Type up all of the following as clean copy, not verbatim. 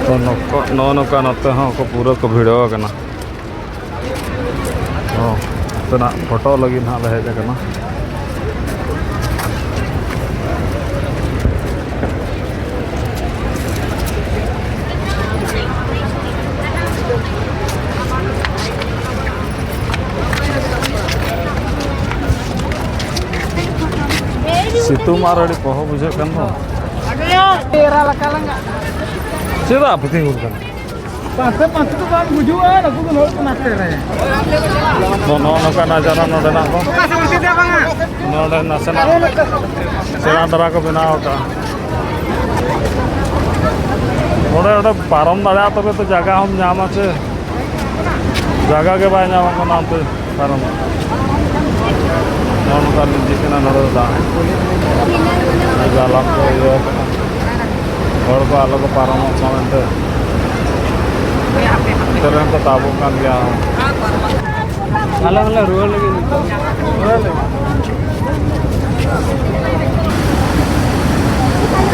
तो नौका नते को पूरा को भिड़ो करना फोटो लगी ना ले हेज करना सितुंग आरड़ी पह बुझे कन दो चेदा पति गुल कन पांच पांच तो बात बुझुआ नको को नोट नाते रे नौका नजारा नोडे ना को नोडे नसना सेना दरा को बनाव का नोडे ओडे पारम दाड़ा तबे तो जगह हम नाम আছে जगह के बाय नाम को नाम पे पारम नौका निजिकना नोडे दा जालाम को ये और को अलग पारम सामंते terang ke tabungan ya ala ruang lagi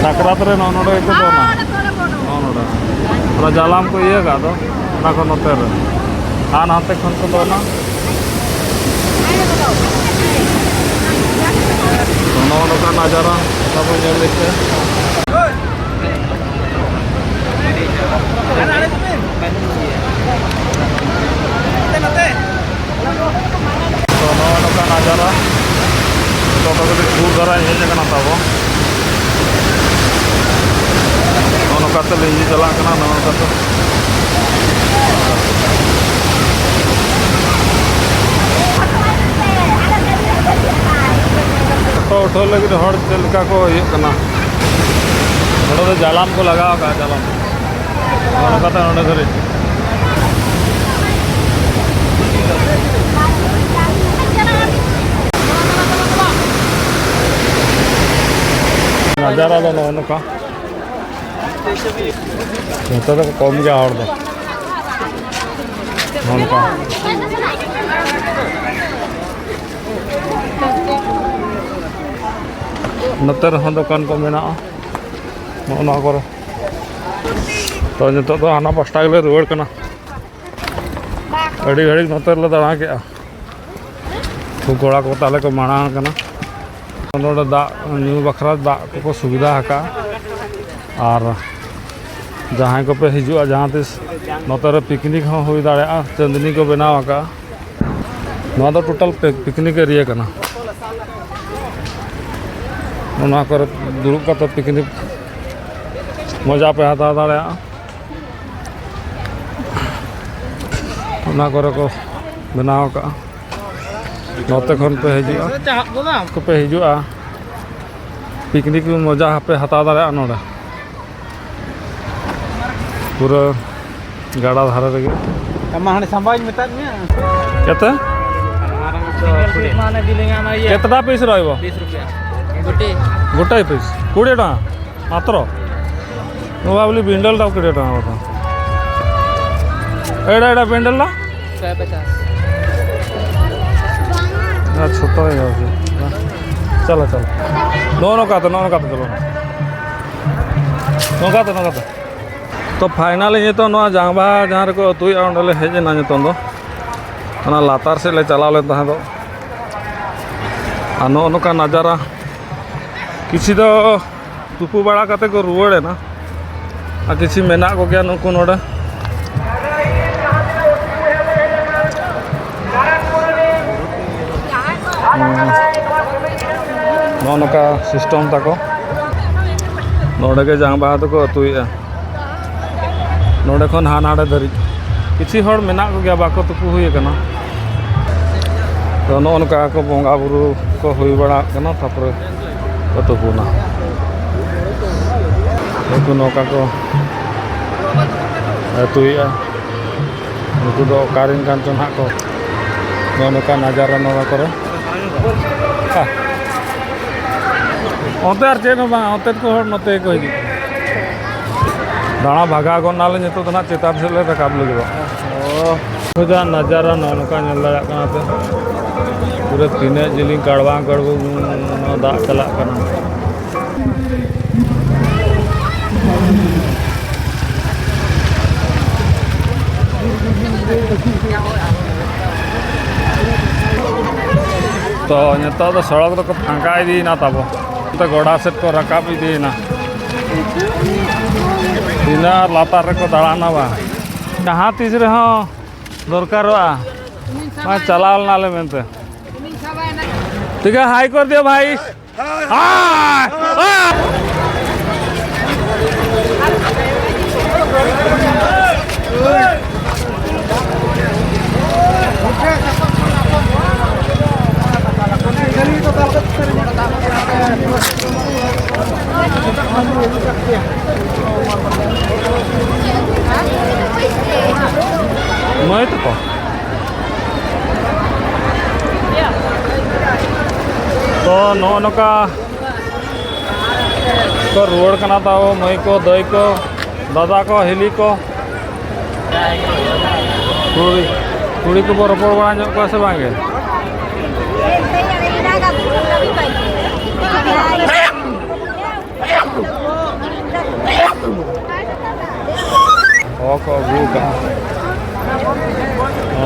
nakratre nonodo itu kona nonodo kalau jalan ko iya ga to na ko noter hante khon ko dona nonodo ka nazara sab nyel dekhe नौका नजारा तो दूर धरा हेजना तब नौकाते लिंजी चला नौकाते photo उठो लगे चलका को जालाम को लगाव का जालाम नौकाते नोडे धरी नजारा दो नौका तो कम गया और दो नौका नतर दुकान को मेना नौना को तो नितो तो हाना पास्टा गले रुआड़ कना अड़ी घड़ी नतर ले दड़ा के गोड़ा को ताले को माना कना नोडे दा न्यू बखरा दा को सुविधा हका और जहाँ को पे हिजुआ जहाँ तीस नोतर पिकनिक हो दाड़ा चांदनी को बनाव हका ना तो टोटल पिकनिक एरिया कना ना करे दुरुब का तो पिकनिक मजा पे हता दाड़ा ना करे को बनाव हका नोते खन पे हिजुआ को पे हिजुआ पिकनिक मजा पे हता दाड़ा नोडे पूरा गाड़ा धारा रे माने संभाज मेता केते माने दिलेगा ना ये केतटा पीस रहबो 20 रुपया गोटे पीस 20 टका मात्र नो बाबली बिंडल टा 20 टका होता एडा बिंडल ला 150 छोटा है चलो चलो नौका चलो नौका तो फाइनल ये तो जांबा जहाँ को अतुया अंडले हेजना नितों दो लातार से ले चला ले तहां दो नौका नजारा किसी तो तुपु बड़ा कते को रुआड़े ना किसी मेना को गया नुकु नोडे नौका सिस्टम तक नोडे के जांबा तो को अतुया नोडे खन हानाडे धरी किसी हर मेना को गया बाको तुपु हुई कना तो नौका को बंगा बुरु को हुई बड़ा कना तापर को तुपुना एको नौका को अतुया नुकु दो कारिन कान चन हा को नौका नजारा नोरा करे अंतर चेन अंतर को हर नते को हिजु दाणा भागा गन नाले नितो तो ना चेतान से ले रकाब लगे खुदा नजारा नौका नल दाड़ा पूरा तीन जिलिंग कड़वा कड़बू दा चला तो नितो तो सड़क तो फांका इदीना तब तो गोड़ा सेट को रकाब इदीना इना लातार को दाड़ाना बा जहाँ तीस रहो दरकार चलाल नाले मेनते ठीक है हाई कर दियो भाई मैं तो नौका को रुआड़ कना ताओ मई को दई को दादा को हिली को कुड़ी को रपड़ बड़ा को से बांगे को अगू का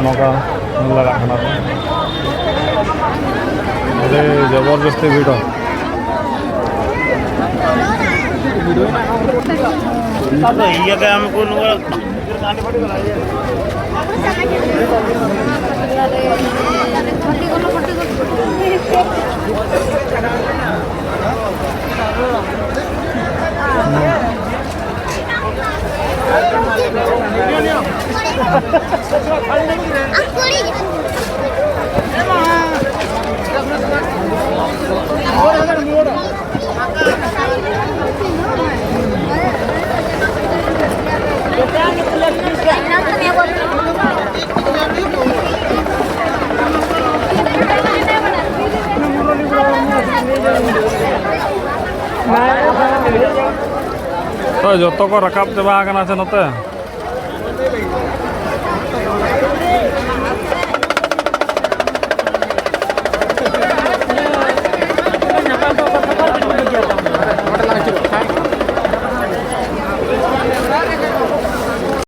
नौका लगा खाना अरे जबरदस्ती भीड़ हमको तो जो को रकाब चाबा से नते